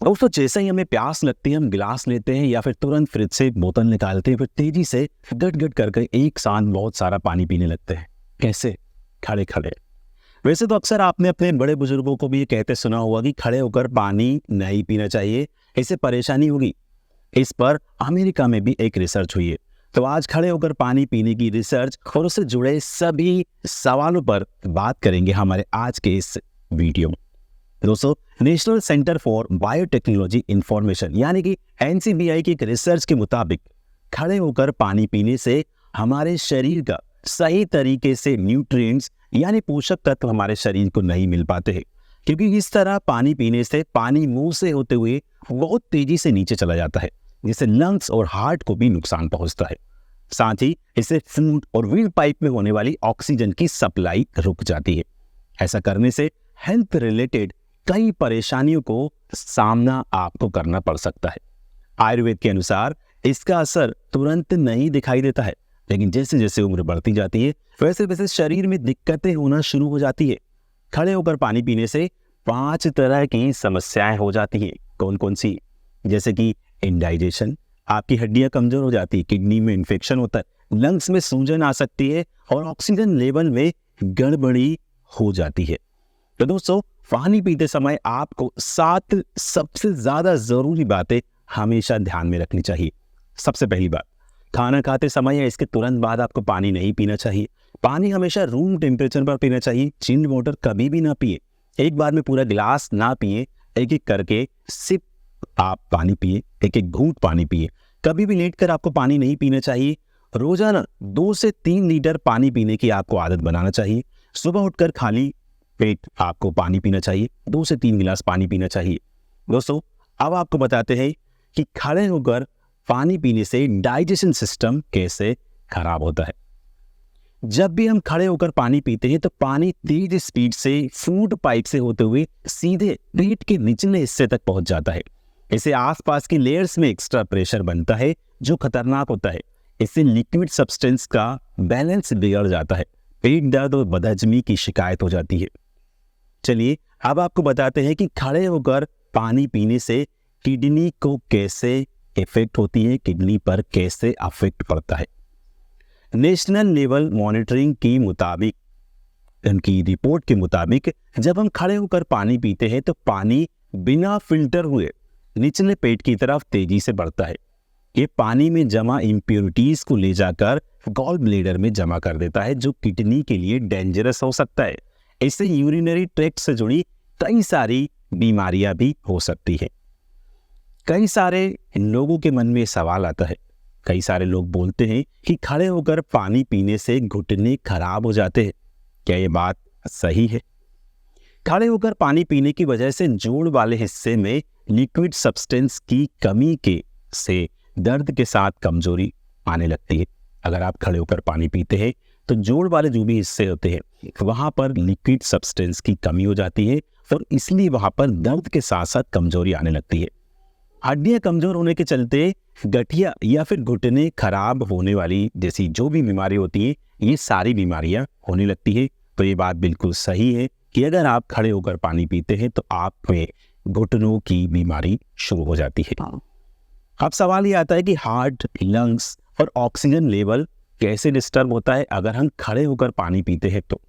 दोस्तों जैसे ही हमें प्यास लगती है हम गिलास लेते हैं या फिर तुरंत फ्रिज से बोतल निकालते हैं, फिर तेजी से गट गट करके एक साथ बहुत सारा पानी पीने लगते हैं। कैसे? खड़े खड़े। वैसे तो अक्सर आपने अपने बड़े बुजुर्गों को भी ये कहते सुना होगा कि खड़े होकर पानी नहीं पीना चाहिए, इससे परेशानी होगी। इस पर अमेरिका में भी एक रिसर्च हुई है। तो आज खड़े होकर पानी पीने की रिसर्च और उससे जुड़े सभी सवालों पर बात करेंगे हमारे आज के इस वीडियो में। दोस्तों, national centre for biotechnology information यानी कि NCBI की एक रिसर्च के मुताबिक खड़े होकर पानी पीने से हमारे शरीर का सही तरीके से न्यूट्रिएंट्स यानी पोषक तत्व हमारे शरीर को नहीं मिल पाते हैं, क्योंकि इस तरह पानी पीने से पानी मुंह से होते हुए बहुत तेजी से नीचे चला जाता है, जिससे लंग्स और हार्ट को भी नुकसान पहुंचता है। साथ ही इससे फूड और विंड पाइप में होने वाली ऑक्सीजन की सप्लाई रुक जाती है। ऐसा करने से हेल्थ रिलेटेड कई परेशानियों को सामना आपको करना पड़ सकता है। आयुर्वेद के अनुसार इसका असर तुरंत नहीं दिखाई देता है, लेकिन जैसे जैसे उम्र बढ़ती जाती है वैसे वैसे शरीर में दिक्कतें होना शुरू हो जाती है। खड़े होकर पानी पीने से 5 तरह की समस्याएं हो जाती हैं। कौन कौन सी? जैसे कि इंडाइजेशन, आपकी हड्डियां कमजोर हो जाती है, किडनी में इन्फेक्शन होता है, लंग्स में सूजन आ सकती है और ऑक्सीजन लेवल में गड़बड़ी हो जाती है। तो दोस्तों, पानी पीते समय आपको 7 सबसे ज्यादा जरूरी बातें हमेशा ध्यान में रखनी चाहिए। सबसे पहली बात, खाना खाते समय या इसके तुरंत बाद आपको पानी नहीं पीना चाहिए। पानी हमेशा रूम टेम्परेचर पर पीना चाहिए। चिल्ड वाटर कभी भी ना पिए। एक बार में पूरा गिलास ना पिए, एक एक करके सिप आप पानी पिए, एक एक घूंट पानी पिए। कभी भी लेट कर आपको पानी नहीं पीना चाहिए। रोजाना 2 से 3 लीटर पानी पीने की आपको आदत बनाना चाहिए। सुबह उठकर खाली पेट आपको पानी पीना चाहिए, 2 से 3 गिलास पानी पीना चाहिए। दोस्तों, अब आपको बताते हैं कि खड़े होकर पानी पीने से डाइजेशन सिस्टम कैसे खराब होता है। जब भी हम खड़े होकर पानी पीते हैं तो पानी तेज स्पीड से फूड पाइप से होते हुए सीधे पेट के निचले हिस्से तक पहुंच जाता है। इससे आसपास की लेयर्स में एक्स्ट्रा प्रेशर बनता है जो खतरनाक होता है। इससे लिक्विड सब्सटेंस का बैलेंस बिगड़ जाता है, पेट दर्द और बदहजमी की शिकायत हो जाती है। चलिए अब आपको बताते हैं कि खड़े होकर पानी पीने से किडनी को कैसे इफेक्ट होती है, किडनी पर कैसे अफेक्ट पड़ता है। नेशनल लेवल मॉनिटरिंग की मुताबिक, उनकी रिपोर्ट के मुताबिक, जब हम खड़े होकर पानी पीते हैं तो पानी बिना फिल्टर हुए निचले पेट की तरफ तेजी से बढ़ता है। ये पानी में जमा इम्प्योरिटीज को ले जाकर गॉल ब्लेडर में जमा कर देता है, जो किडनी के लिए डेंजरस हो सकता है। इससे यूरिनरी ट्रैक्ट से जुड़ी कई सारी बीमारियां भी हो सकती है। कई सारे लोगों के मन में सवाल आता है, कई सारे लोग बोलते हैं कि खड़े होकर पानी पीने से घुटने खराब हो जाते हैं। क्या ये बात सही है? खड़े होकर पानी पीने की वजह से जोड़ वाले हिस्से में लिक्विड सब्सटेंस की कमी के से दर्द के साथ कमजोरी आने लगती है। अगर आप खड़े होकर पानी पीते हैं तो जोड़ वाले जो भी हिस्से होते हैं वहां पर लिक्विड सब्सटेंस की कमी हो जाती है और इसलिए वहां पर दर्द के साथ साथ कमजोरी आने लगती है। हड्डियां कमजोर होने के चलते गठिया या फिर घुटने खराब होने वाली जैसी जो भी बीमारी होती है, ये सारी बीमारियां होने लगती है। तो ये बात बिल्कुल सही है कि अगर आप खड़े होकर पानी पीते हैं तो आप में घुटनों की बीमारी शुरू हो जाती है। अब सवाल ये आता है कि हार्ट, लंग्स और ऑक्सीजन लेवल कैसे डिस्टर्ब होता है अगर हम खड़े होकर पानी पीते हैं। तो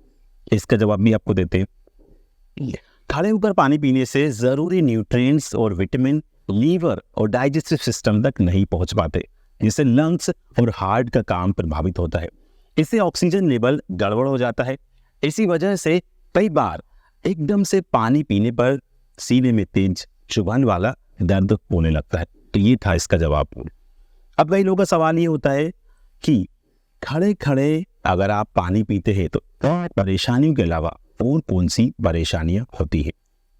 इसका जवाब भी आपको देते हैं। खड़े होकर पानी पीने से जरूरी न्यूट्रिएंट्स और विटामिन लीवर और डाइजेस्टिव सिस्टम तक नहीं पहुंच पाते, जिससे लंग्स और हार्ट का काम प्रभावित होता है। इससे ऑक्सीजन लेवल गड़बड़ हो जाता है। इसी वजह से कई बार एकदम से पानी पीने पर सीने में तेज चुभन वाला दर्द होने लगता है। तो ये था इसका जवाब। अब कई लोगों का सवाल ये होता है कि खड़े खड़े अगर आप पानी पीते हैं तो परेशानियों के अलावा और कौन सी परेशानियां होती है,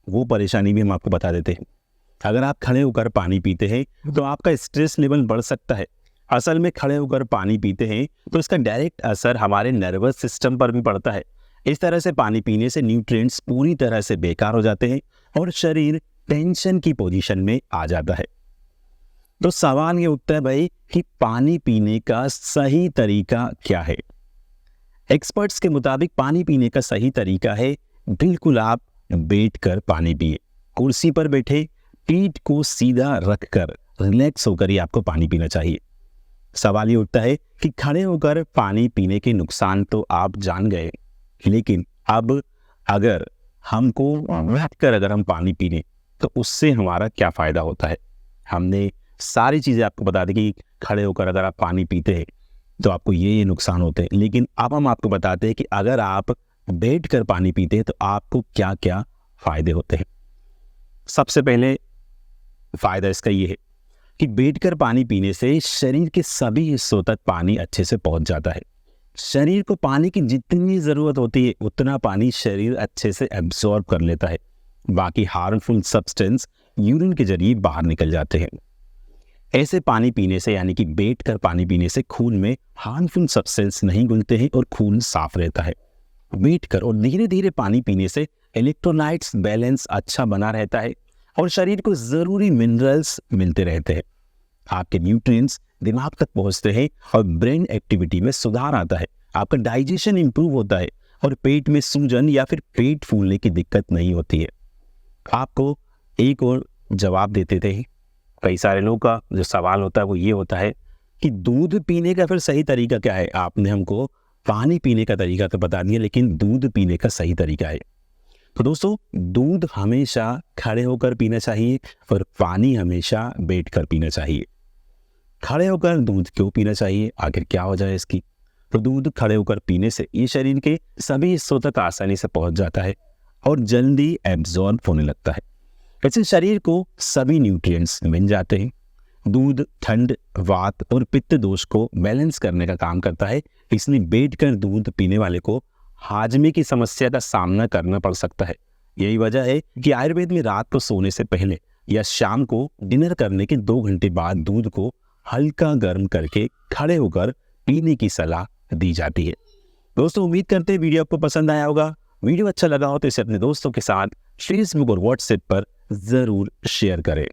वो परेशानी भी हम आपको बता देते हैं। अगर आप खड़े होकर पानी पीते हैं तो आपका स्ट्रेस लेवल बढ़ सकता है। असल में खड़े होकर पानी पीते हैं तो इसका डायरेक्ट असर हमारे नर्वस सिस्टम पर भी पड़ता है। इस तरह से पानी पीने से न्यूट्रिएंट्स पूरी तरह से बेकार हो जाते हैं और शरीर टेंशन की पोजीशन में आ जाता है। तो सवाल ये उठता है भाई कि पानी पीने का सही तरीका क्या है। एक्सपर्ट्स के मुताबिक पानी पीने का सही तरीका है बिल्कुल आप बैठकर पानी पिए। कुर्सी पर बैठे पीठ को सीधा रखकर रिलैक्स होकर ही आपको पानी पीना चाहिए। सवाल ये उठता है कि खड़े होकर पानी पीने के नुकसान तो आप जान गए, लेकिन अब अगर हमको बैठकर अगर हम पानी पीने तो उससे हमारा क्या फ़ायदा होता है। हमने सारी चीज़ें आपको बता दी कि खड़े होकर अगर आप पानी पीते हैं तो आपको ये नुकसान होते हैं, लेकिन अब हम आपको बताते हैं कि अगर आप बैठकर पानी पीते हैं तो आपको क्या क्या फ़ायदे होते हैं। सबसे पहले फ़ायदा इसका ये है कि बैठकर पानी पीने से शरीर के सभी हिस्सों तक पानी अच्छे से पहुंच जाता है। शरीर को पानी की जितनी ज़रूरत होती है उतना पानी शरीर अच्छे से एब्जॉर्ब कर लेता है। बाकी हार्मफुल सब्सटेंस यूरिन के जरिए बाहर निकल जाते हैं। ऐसे पानी पीने से यानी कि बैठकर पानी पीने से खून में हार्मफुल सब्सटेंस नहीं घुलते हैं और खून साफ रहता है। बैठकर और धीरे धीरे पानी पीने से इलेक्ट्रोलाइट्स बैलेंस अच्छा बना रहता है और शरीर को ज़रूरी मिनरल्स मिलते रहते हैं। आपके न्यूट्रिएंट्स दिमाग तक पहुंचते हैं और ब्रेन एक्टिविटी में सुधार आता है। आपका डाइजेशन इंप्रूव होता है और पेट में सूजन या फिर पेट फूलने की दिक्कत नहीं होती है। आपको एक और जवाब देते थे, कई सारे लोगों का जो सवाल होता है वो ये होता है कि दूध पीने का फिर सही तरीका क्या है। आपने हमको पानी पीने का तरीका तो बता दिया, लेकिन दूध पीने का सही तरीका है। तो दोस्तों, दूध हमेशा खड़े होकर पीना चाहिए और पानी हमेशा बैठकर पीना चाहिए। खड़े होकर दूध क्यों पीना चाहिए, आखिर क्या वजह है इसकी? तो दूध खड़े होकर पीने से ये शरीर के सभी हिस्सों तक आसानी से पहुंच जाता है और जल्दी एब्जॉर्ब होने लगता है। इससे शरीर को सभी न्यूट्रिएंट्स मिल जाते हैं। दूध ठंड, वात और पित्त दोष को बैलेंस करने का काम करता है, इसलिए बैठकर दूध पीने वाले को हाजमे की समस्या का सामना करना पड़ सकता है। यही वजह है कि आयुर्वेद में रात को सोने से पहले या शाम को डिनर करने के 2 घंटे बाद दूध को हल्का गर्म करके खड़े होकर पीने की सलाह दी जाती है। दोस्तों, उम्मीद करते हैं वीडियो आपको पसंद आया होगा। वीडियो अच्छा लगा हो तो इसे अपने दोस्तों के साथ फेसबुक और व्हाट्सएप पर ज़रूर शेयर करें।